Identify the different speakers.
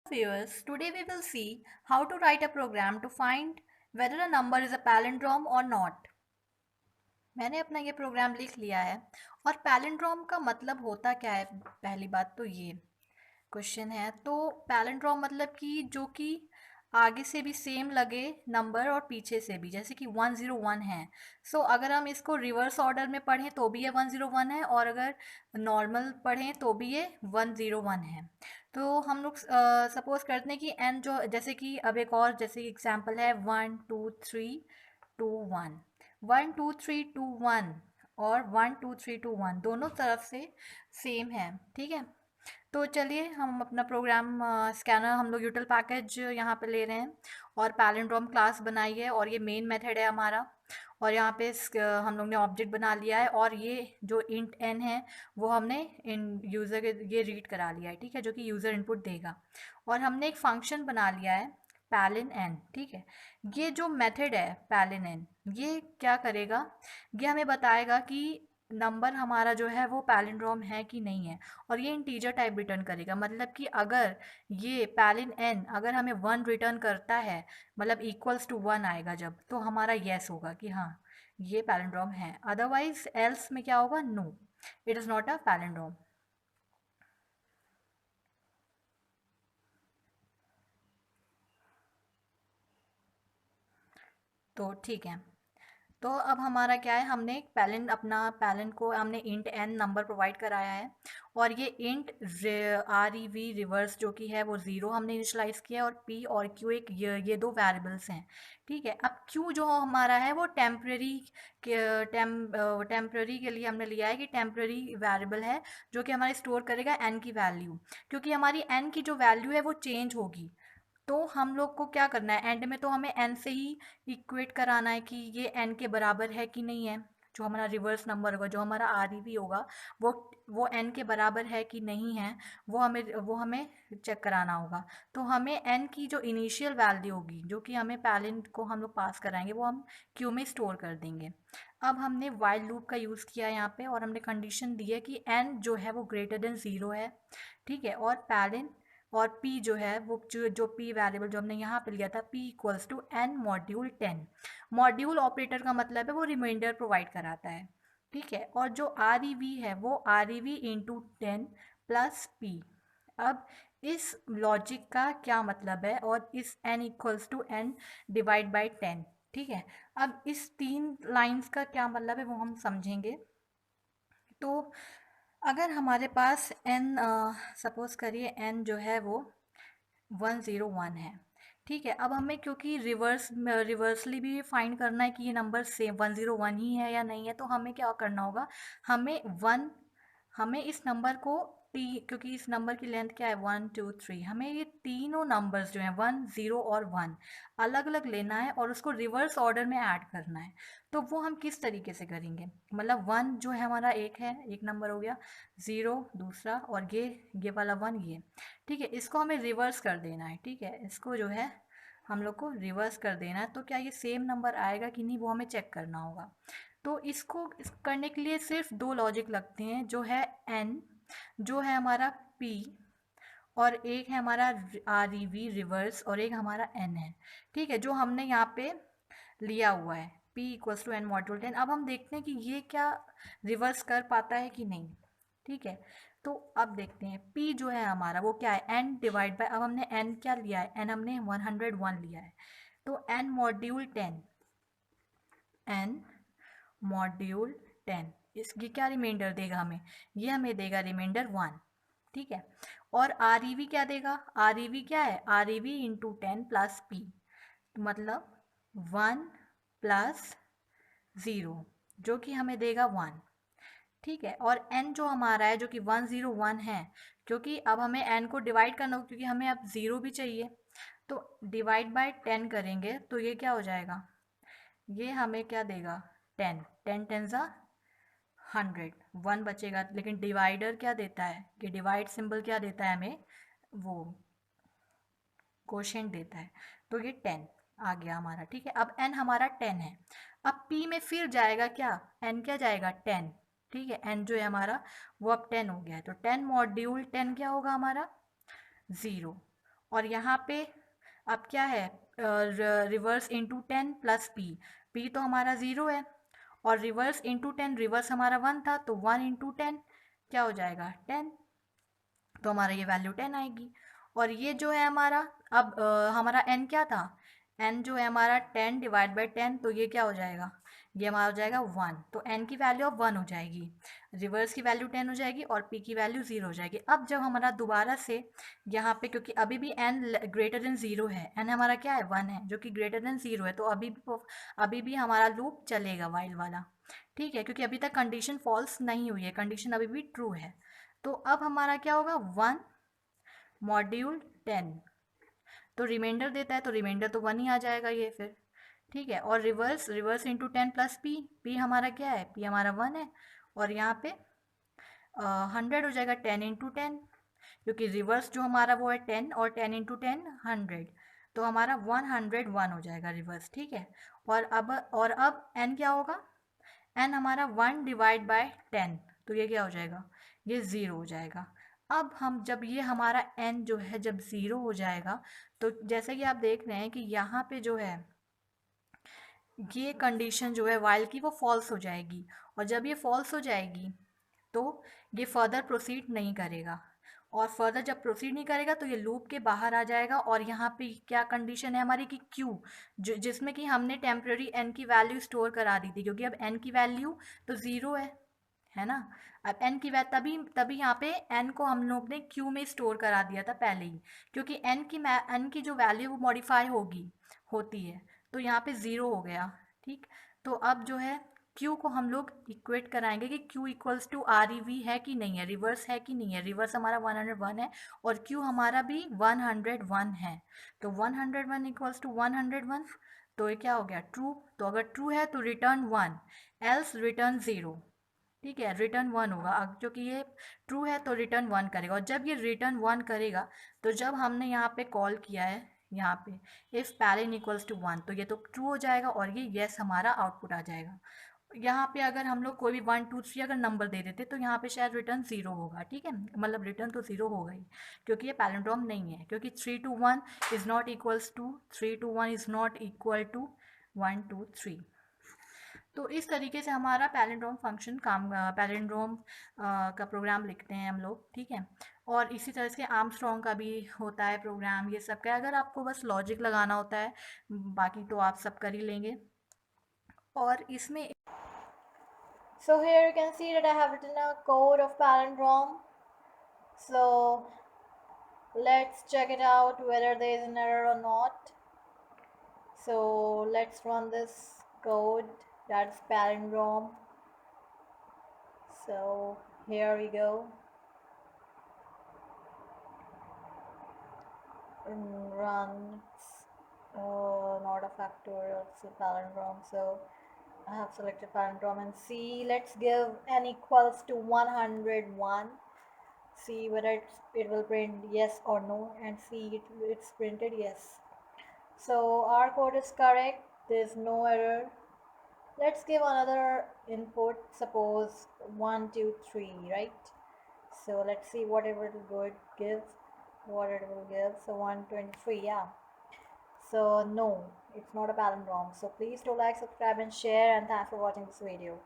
Speaker 1: Viewers, today we will see how to write a program to find whether a number is a palindrome or not. मैंने अपना ये programme लिख लिया है और पैलिंड्रोम का मतलब होता क्या है। पहली बात तो ये क्वेश्चन है। तो पैलिंड्रोम मतलब कि जो कि आगे से भी सेम लगे नंबर और पीछे से भी, जैसे कि 101 है। सो अगर हम इसको रिवर्स ऑर्डर में पढ़ें तो भी ये 101 है, और अगर नॉर्मल पढ़ें तो भी ये 101 है। तो हम लोग सपोज करते हैं कि एन जो, जैसे कि अब एक और जैसे एग्जांपल है 1 2 3 2 1, 1 2 3 2 1 और 1 2 3 2 1 दोनों तरफ से सेम है। ठीक है, तो चलिए हम अपना प्रोग्राम स्कैनर हम लोग यूटिल पैकेज यहाँ पे ले रहे हैं और पैलिंड्रोम क्लास बनाई है, और ये मेन मेथड है हमारा। और यहाँ पे हम लोग ने ऑब्जेक्ट बना लिया है, और ये जो इंट एन है वो हमने इन यूज़र के ये रीड करा लिया है। ठीक है, जो कि यूज़र इनपुट देगा। और हमने एक फंक्शन बना लिया है पैलिन एन। ठीक है, ये जो मेथड है पैलिन एन, ये क्या करेगा, ये हमें बताएगा कि नंबर हमारा जो है वो पैलिंड्रोम है कि नहीं है। और ये इंटीजर टाइप रिटर्न करेगा, मतलब कि अगर ये पैलिन एन अगर हमें 1 रिटर्न करता है, मतलब इक्वल्स टू 1 आएगा जब, तो हमारा येस होगा कि हाँ ये पैलिंड्रोम है। अदरवाइज एल्स में क्या होगा, no, it is not a palindrome. तो ठीक है, तो अब हमारा क्या है, हमने पैलेंट अपना पैलेंट को हमने इंट एन नंबर प्रोवाइड कराया है, और ये int are E we reverse जो कि है वो ज़ीरो हमने इनिशलाइज किया है, और पी और क्यू एक ये दो वेरिएबल्स हैं। ठीक है, अब क्यू जो हमारा है वो टेम्पररी के लिए हमने लिया है कि टेम्पररी वेरिएबल है जो कि हमारे स्टोर करेगा एन की वैल्यू, क्योंकि हमारी एन की जो वैल्यू है वो चेंज होगी। तो हम लोग को क्या करना है, एंड में तो हमें एन से ही इक्वेट कराना है कि ये एन के बराबर है कि नहीं है। जो हमारा रिवर्स नंबर होगा, जो हमारा आर ई वी होगा, वो एन के बराबर है कि नहीं है, वो हमें चेक कराना होगा। तो हमें एन की जो इनिशियल वैल्यू होगी, जो कि हमें पैरेंट को हम लोग पास कराएंगे, वो हम क्यू में स्टोर कर देंगे। अब हमने वाइल लूप का यूज़ किया यहाँ पे, और हमने कंडीशन दी है कि एन जो है वो ग्रेटर देन ज़ीरो है। ठीक है, और पैरेंट और p जो है वो जो p वेरिएबल जो हमने यहाँ पे लिया था, p equals to n module 10। Module operator का मतलब है वो रिमाइंडर प्रोवाइड कराता है। ठीक है, और जो आर ई वी है वो are E we into 10 plus P. अब इस लॉजिक का क्या मतलब है, और इस n equals to n divide by 10। ठीक है, अब इस तीन लाइंस का क्या मतलब है वो हम समझेंगे। तो अगर हमारे पास n, सपोज करिए n जो है वो 101 है। ठीक है, अब हमें क्योंकि रिवर्सली भी फाइंड करना है कि ये नंबर सेम 101 ही है या नहीं है, तो हमें क्या करना होगा, हमें वन हमें इस नंबर को क्योंकि इस नंबर की लेंथ क्या है 1 2 3, हमें ये तीनों नंबर्स जो हैं 1 0 और 1 अलग अलग लेना है और उसको रिवर्स ऑर्डर में ऐड करना है। तो वो हम किस तरीके से करेंगे, मतलब 1 जो है हमारा एक है, एक नंबर हो गया, 0 दूसरा, और ये वाला 1 ये। ठीक है, इसको हमें रिवर्स कर देना है। ठीक है, इसको जो है हम लोग को रिवर्स कर देना है, तो क्या ये सेम नंबर आएगा कि नहीं वो हमें चेक करना होगा। तो करने के लिए सिर्फ दो लॉजिक लगते हैं, जो है एन, जो है हमारा पी, और एक है हमारा आर ई वी रिवर्स, और एक हमारा एन है। ठीक है, जो हमने यहाँ पे लिया हुआ है P equals to N module 10। अब हम देखते हैं कि ये क्या रिवर्स कर पाता है कि नहीं। ठीक है, तो अब देखते हैं p जो है हमारा वो क्या है, n डिवाइड बाय, अब हमने n क्या लिया है, n हमने 101 लिया है, तो n मॉड्यूल 10, n मॉड्यूल 10, इसकी क्या रिमाइंडर देगा हमें, ये हमें देगा रिमाइंडर 1। ठीक है, और आर ई वी क्या देगा, आर ई वी क्या है, are E we into 10 plus P, मतलब 1 प्लस 0, जो कि हमें देगा 1। ठीक है, और n जो हमारा है जो कि 101 है, क्योंकि अब हमें n को डिवाइड करना होगा, क्योंकि हमें अब 0 भी चाहिए, तो डिवाइड बाय 10 करेंगे तो ये क्या हो जाएगा, ये हमें क्या देगा, 10, 10 10 ज़ा 100, 1 बचेगा। लेकिन डिवाइडर क्या देता है, कि डिवाइड सिंबल क्या देता है हमें, वो कोशेंट देता है, तो ये 10 आ गया हमारा। ठीक है, अब n हमारा 10 है, अब p में फिर जाएगा क्या, n क्या जाएगा 10। ठीक है, n जो है हमारा वो अब 10 हो गया है, तो 10 मॉड्यूल 10 क्या होगा हमारा, 0। और यहाँ पे अब क्या है, reverse into 10 plus P, P तो हमारा 0 है, और रिवर्स इंटू 10, रिवर्स हमारा 1 था, तो 1 इंटू 10 क्या हो जाएगा 10, तो हमारा ये वैल्यू 10 आएगी। और ये जो है हमारा, अब हमारा n क्या था, n जो है हमारा 10 डिवाइड बाई 10, तो ये क्या हो जाएगा, ये हमारा हो जाएगा 1, तो n की वैल्यू अब 1 हो जाएगी, रिवर्स की वैल्यू 10 हो जाएगी और p की वैल्यू 0 हो जाएगी। अब जब हमारा दोबारा से यहाँ पे, क्योंकि अभी भी n ग्रेटर देन 0 है, n हमारा क्या है 1 है जो कि ग्रेटर देन 0 है, तो अभी भी हमारा लूप चलेगा वाइल वाला, ठीक है, क्योंकि अभी तक कंडीशन फॉल्स नहीं हुई है, कंडीशन अभी भी ट्रू है। तो अब हमारा क्या होगा 1 मॉड्यूल 10, तो रिमाइंडर देता है, तो रिमाइंडर तो 1 ही आ जाएगा ये फिर, ठीक है। और reverse, reverse into 10 plus P, P हमारा क्या है, पी हमारा 1 है, और यहाँ पे 100 हो जाएगा 10 इंटू 10, क्योंकि रिवर्स जो हमारा वो है 10, और 10 इंटू 10 100, तो हमारा 101 हो जाएगा रिवर्स, ठीक है। और अब n क्या होगा, n हमारा 1 डिवाइड बाय 10, तो ये क्या हो जाएगा, ये 0 हो जाएगा। अब हम जब ये हमारा n जो है जब 0 हो जाएगा, तो जैसे कि आप देख रहे हैं कि यहाँ पे जो है ये कंडीशन जो है वाइल की वो फॉल्स हो जाएगी, और जब ये फॉल्स हो जाएगी तो ये फर्दर प्रोसीड नहीं करेगा, और फर्दर जब प्रोसीड नहीं करेगा तो ये लूप के बाहर आ जाएगा। और यहाँ पे क्या कंडीशन है हमारी कि क्यू, जो जिसमें कि हमने टेम्प्रेरी एन की वैल्यू स्टोर करा दी थी, क्योंकि अब एन की वैल्यू तो ज़ीरो है ना। अब एन की वैल्यू तभी तभी यहाँ पे एन को हम लोग ने क्यू में स्टोर करा दिया था पहले ही, क्योंकि एन की जो वैल्यू वो मॉडिफाई होती है, तो यहाँ पे ज़ीरो हो गया, ठीक। तो अब जो है क्यू को हम लोग इक्वेट कराएंगे कि Q equals to R E V है कि नहीं है, रिवर्स है कि नहीं है, रिवर्स हमारा 101 है और क्यू हमारा भी 101 है, तो 101 इक्वल्स टू 101, तो ये क्या हो गया ट्रू, तो अगर ट्रू है तो रिटर्न 1, एल्स रिटर्न 0, ठीक है, रिटर्न 1 होगा। क्योंकि ये ट्रू है तो रिटर्न 1 करेगा, और जब ये रिटर्न 1 करेगा तो जब हमने यहाँ पे कॉल किया है यहाँ पे इफ़ पैरेंट इक्वल्स टू 1, तो ये तो ट्रू हो जाएगा और ये येस हमारा आउटपुट आ जाएगा। यहाँ पे अगर हम लोग कोई भी 1 2 3 अगर नंबर दे देते तो यहाँ पे शायद रिटर्न 0 होगा, ठीक है, मतलब रिटर्न तो 0 होगा ही, क्योंकि ये पैलिंड्रोम नहीं है, क्योंकि 3 to 1 is not equals to 3 to 1 is not equal to 1 2 3। तो इस तरीके से हमारा पैलिंड्रोम फंक्शन काम, पैलिंड्रोम का प्रोग्राम लिखते हैं हम लोग, ठीक है। और इसी तरह से आर्मस्ट्रॉन्ग का भी होता है प्रोग्राम, ये सब का अगर आपको बस लॉजिक लगाना होता है, बाकी तो आप सब कर ही लेंगे। और इसमें
Speaker 2: So here you can see that I have written a code of palindrome. So let's check it out whether there is an error or not. So let's run this code, that's palindrome. So here we go. Run, not a factorial, it's a palindrome. So I have selected palindrome and see, let's give n equals to 101. See whether it will print yes or no, and see it's printed yes. So our code is correct, there's no error. Let's give another input, suppose 1 2 3, right? So let's see what it will give, what it will give. So 123, yeah. So no, it's not a palindrome. So please do like, subscribe and share, and thanks for watching this video.